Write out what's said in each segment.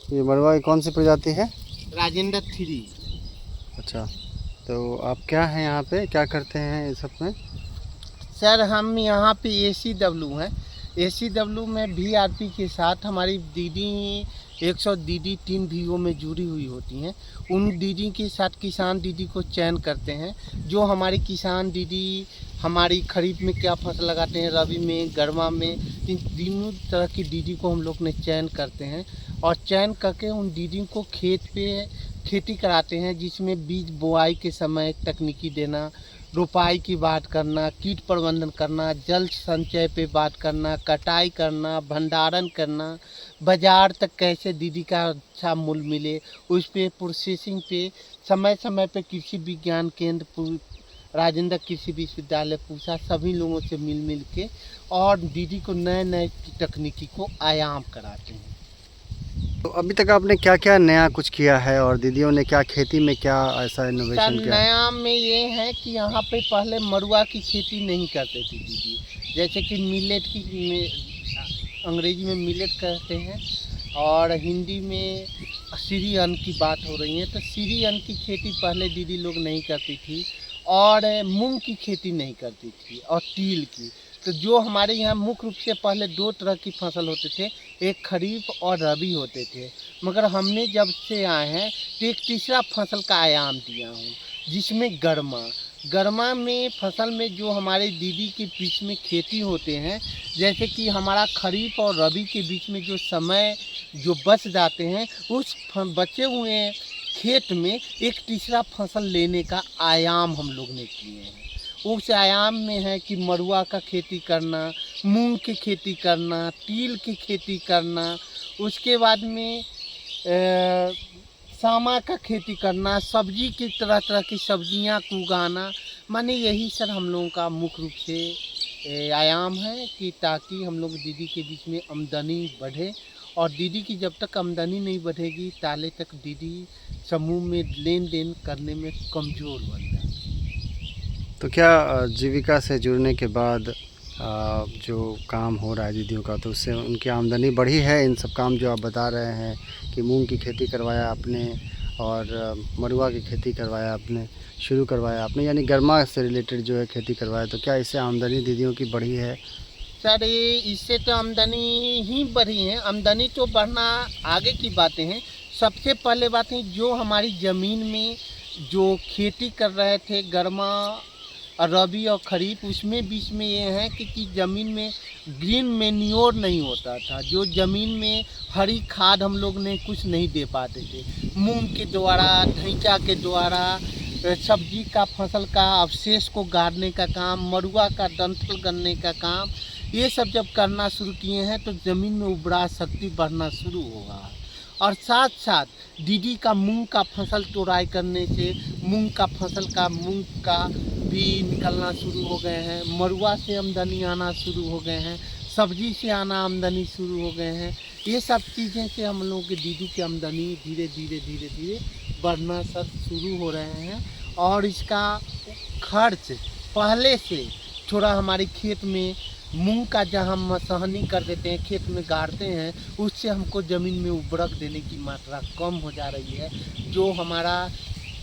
ये मड़ुआ की कौन सी प्रजाति है? राजेंद्र 3। अच्छा, तो आप क्या हैं यहाँ पे, क्या करते हैं इस सब में? सर हम यहाँ पे ACW हैं। ACW में VRP के साथ हमारी दीदी 100 दीदी 3 VO में जुड़ी हुई होती हैं। उन दीदी के साथ किसान दीदी को चयन करते हैं। जो हमारी किसान दीदी हमारी खरीफ में क्या फसल लगाते हैं, रबी में, गर्मा में, इन तीनों तरह की दीदी को हम लोग ने चयन करते हैं और चयन करके उन दीदी को खेत पे खेती कराते हैं, जिसमें बीज बोआई के समय तकनीकी देना, रोपाई की बात करना, कीट प्रबंधन करना, जल संचय पे बात करना, कटाई करना, भंडारण करना, बाजार तक कैसे दीदी का अच्छा मूल्य मिले, उस पे प्रोसेसिंग पे समय समय पे कृषि विज्ञान केंद्र, राजेंद्र कृषि विश्वविद्यालय पूसा सभी लोगों से मिल के और दीदी को नए नए तकनीकी को आयाम कराते हैं। तो अभी तक आपने क्या क्या नया कुछ किया है और दीदियों ने क्या खेती में क्या ऐसा सर इनोवेशन किया? नया में ये है कि यहाँ पे पहले मड़ुआ की खेती नहीं करते थे दीदी, जैसे कि मिलेट अंग्रेजी में मिलेट कहते हैं और हिंदी में सीरी अन्न की बात हो रही है। तो सीरी अन्न की खेती पहले दीदी लोग नहीं करती थी और मूंग की खेती नहीं करती थी और तिल की। तो जो हमारे यहाँ मुख्य रूप से पहले 2 तरह की फसल होते थे, एक खरीफ और रबी होते थे, मगर हमने जब से आए हैं तो एक तीसरा फसल का आयाम दिया हूँ, जिसमें गरमा में फसल में जो हमारे दीदी के बीच में खेती होते हैं, जैसे कि हमारा खरीफ और रबी के बीच में जो समय जो बच जाते हैं, उस बचे हुए खेत में एक तीसरा फसल लेने का आयाम हम लोग ने किए हैं। उस आयाम में है कि मड़ुआ का खेती करना, मूंग की खेती करना, तिल की खेती करना, उसके बाद में सामा का खेती करना, सब्जी की तरह तरह की सब्जियां को उगाना। माने यही सर हम लोगों का मुख्य रूप से आयाम है कि ताकि हम लोग दीदी के बीच में आमदनी बढ़े और दीदी की जब तक आमदनी नहीं बढ़ेगी ताले तक दीदी समूह में लेन देन करने में कमज़ोर बन जाए। तो क्या जीविका से जुड़ने के बाद जो काम हो रहा है दीदियों का, तो उससे उनकी आमदनी बढ़ी है? इन सब काम जो आप बता रहे हैं कि मूंग की खेती करवाया आपने और मड़ुआ की खेती करवाया आपने, शुरू करवाया आपने, यानी गर्मा से रिलेटेड जो है खेती करवाया, तो क्या इससे आमदनी दीदियों की बढ़ी है? सर इससे तो आमदनी ही बढ़ी है। आमदनी तो बढ़ना आगे की बातें हैं। सबसे पहले बात है जो हमारी ज़मीन में जो खेती कर रहे थे गर्मा और रबी और खरीफ, उसमें बीच में ये है कि ज़मीन में ग्रीन मैन्योर नहीं होता था। जो ज़मीन में हरी खाद हम लोग ने कुछ नहीं दे पाते थे। मूंग के द्वारा, ढैंचा के द्वारा, सब्जी का फसल का अवशेष को गाड़ने का काम, मड़ुआ का डंठल गनने का काम, ये सब जब करना शुरू किए हैं तो ज़मीन में उर्वरा शक्ति बढ़ना शुरू होगा। और साथ साथ दीदी का मूंग का फसल तोड़ाई करने से मूंग का भी निकलना शुरू हो गए हैं, मड़ुआ से आमदनी आना शुरू हो गए हैं, सब्जी से आना आमदनी शुरू हो गए हैं। ये सब चीज़ें से हम लोगों की दीदी की आमदनी धीरे धीरे बढ़ना सर शुरू हो रहे हैं। और इसका खर्च पहले से थोड़ा हमारे खेत में मूंग का जहाँ हम मसहनी कर देते हैं, खेत में गाड़ते हैं, उससे हमको ज़मीन में उर्वरक देने की मात्रा कम हो जा रही है। जो हमारा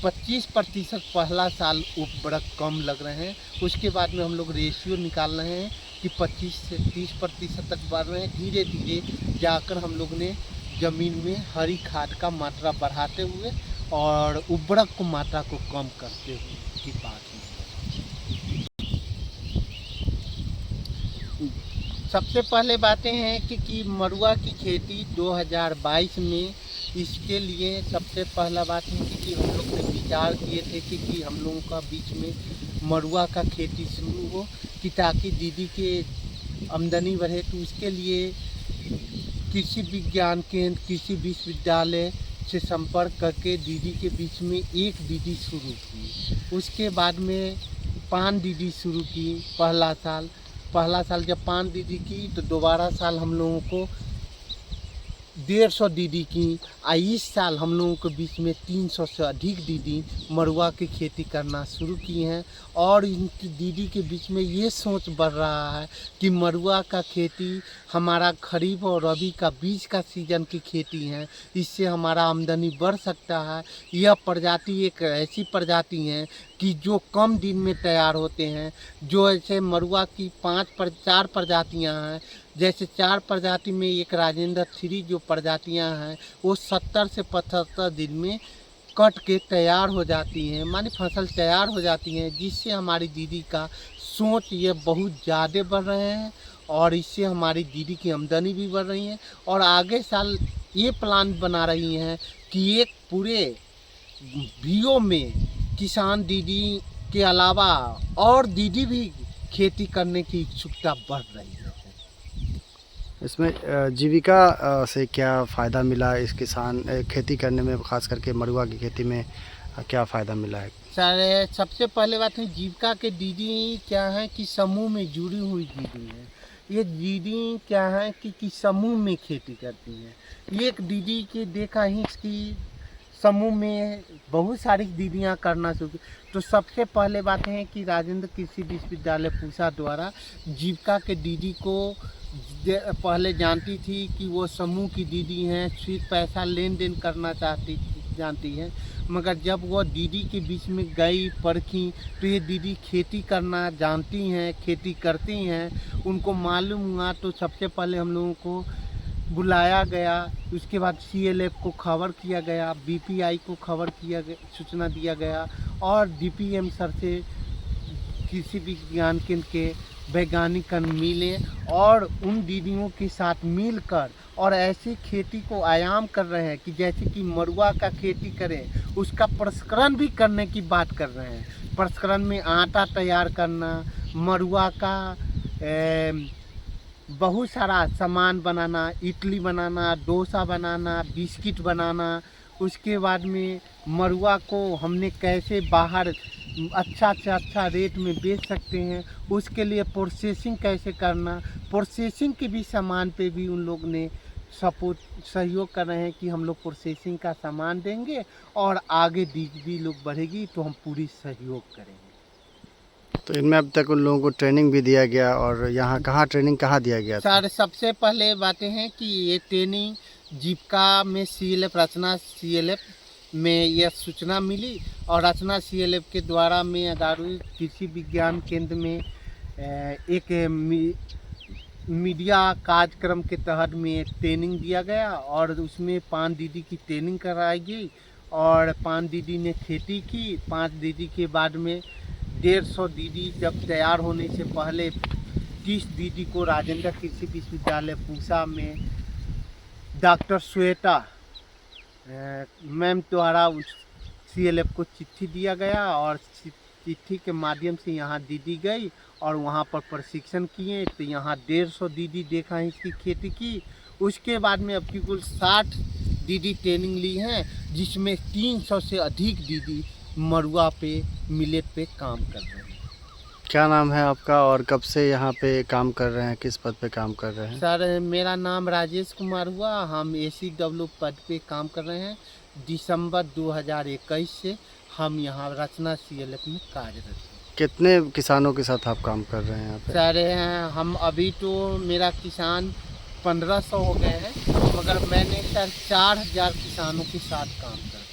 25% पहला साल उर्वरक कम लग रहे हैं, उसके बाद में हम लोग रेशियो निकाल रहे हैं कि 25 से 30% तक बढ़ रहे हैं। धीरे धीरे जाकर हम लोग ने ज़मीन में हरी खाद का मात्रा बढ़ाते हुए और उर्वरक को मात्रा को कम करते हुए की बात है। सबसे पहले बातें हैं कि मड़ुआ की खेती 2022 में, इसके लिए सबसे पहला बात है कि हम लोग ने विचार किए थे कि हम लोगों का बीच में मड़ुआ का खेती शुरू हो कि ताकि दीदी के आमदनी बढ़े। तो उसके लिए कृषि विज्ञान केंद्र, कृषि विश्वविद्यालय से संपर्क करके दीदी के बीच में एक दीदी शुरू की। उसके बाद में 5 दीदी शुरू की। पहला साल जब 5 दीदी की तो दोबारा साल हम लोगों को 150 दीदी की। इस साल हम लोगों के बीच में 300 से अधिक दीदी मरुआ की खेती करना शुरू की हैं। और इन दीदी के बीच में ये सोच बढ़ रहा है कि मरुआ का खेती हमारा खरीफ और रबी का बीच का सीजन की खेती है, इससे हमारा आमदनी बढ़ सकता है। यह प्रजाति एक ऐसी प्रजाति है कि जो कम दिन में तैयार होते हैं। जो ऐसे मरुआ की 4 प्रजातियां हैं, जैसे 4 प्रजाति में एक राजेंद्र 3 जो प्रजातियां हैं वो 70 से 75 दिन में कट के तैयार हो जाती हैं, माने फसल तैयार हो जाती हैं। जिससे हमारी दीदी का सोच ये बहुत ज़्यादा बढ़ रहे हैं और इससे हमारी दीदी की आमदनी भी बढ़ रही है। और आगे साल ये प्लान बना रही हैं कि एक पूरे बीओ में किसान दीदी के अलावा और दीदी भी खेती करने की इच्छुकता बढ़ रही है। इसमें जीविका से क्या फ़ायदा मिला इस किसान खेती करने में, ख़ास करके मरुआ की खेती में क्या फ़ायदा मिला है? सर सबसे पहले बात है जीविका के दीदी क्या है कि समूह में जुड़ी हुई दीदी है। ये दीदी क्या है कि समूह में खेती करती हैं। एक दीदी के देखा ही इसकी समूह में बहुत सारी दीदियां करना शुरू। तो सबसे पहले बात है कि राजेंद्र कृषि विश्वविद्यालय पूसा द्वारा जीविका के दीदी को पहले जानती थी कि वो समूह की दीदी हैं, सिर्फ पैसा लेन देन करना जानती हैं। मगर जब वो दीदी के बीच में गई परखी तो ये दीदी खेती करना जानती हैं, खेती करती हैं। उनको मालूम हुआ तो सबसे पहले हम लोगों को बुलाया गया। उसके बाद CLF को खबर किया गया, BPI को खबर किया गया, सूचना दिया गया और DPM सर से कृषि विज्ञान केंद्र के वैज्ञानिक मिले और उन दीदियों के साथ मिलकर और ऐसी खेती को आयाम कर रहे हैं कि जैसे कि मरुआ का खेती करें, उसका प्रसंस्करण भी करने की बात कर रहे हैं। प्रसंस्करण में आटा तैयार करना, मरुआ का बहुत सारा सामान बनाना, इडली बनाना, डोसा बनाना, बिस्किट बनाना। उसके बाद में मरुआ को हमने कैसे बाहर अच्छा से अच्छा रेट में बेच सकते हैं, उसके लिए प्रोसेसिंग कैसे करना, प्रोसेसिंग के भी सामान पे भी उन लोग ने सहयोग कर रहे हैं कि हम लोग प्रोसेसिंग का सामान देंगे और आगे दीदी लोग बढ़ेगी तो हम पूरी सहयोग करेंगे। तो इनमें अब तक उन लोगों को ट्रेनिंग भी दिया गया और यहाँ कहाँ ट्रेनिंग कहाँ दिया गया था? सर सबसे पहले बातें हैं कि ये ट्रेनिंग जीविका में CLF रचना CLF में यह सूचना मिली और रचना CLF के द्वारा में आधारित कृषि विज्ञान केंद्र में एक मीडिया कार्यक्रम के तहत में ट्रेनिंग दिया गया और उसमें 5 दीदी की ट्रेनिंग कराई गई और 5 दीदी ने खेती की। 5 दीदी के बाद में 150 दीदी जब तैयार होने से पहले 30 दीदी को राजेंद्र कृषि विश्वविद्यालय पूसा में डॉक्टर श्वेता मैम द्वारा उस CLF को चिट्ठी दिया गया और चिट्ठी के माध्यम से यहाँ दीदी गई और वहाँ पर प्रशिक्षण किए। तो यहाँ 150 दीदी देखा है इसकी खेती की। उसके बाद में अब की कुल 60 दीदी ट्रेनिंग ली हैं, जिसमें 300 से अधिक दीदी मरुआ पे मिलेट पे काम कर रहे हैं। क्या नाम है आपका और कब से यहाँ पे काम कर रहे हैं, किस पद पे काम कर रहे हैं? सर मेरा नाम राजेश कुमार हुआ, हम ACW पद पे काम कर रहे हैं। दिसंबर 2021 से हम यहाँ रचना CLF में कार्यरत हैं। कितने किसानों के साथ आप काम कर रहे हैं यहाँ पे? सर हम अभी तो मेरा किसान 1500 हो गए हैं, मगर मैंने सर 4000 किसानों के साथ काम कर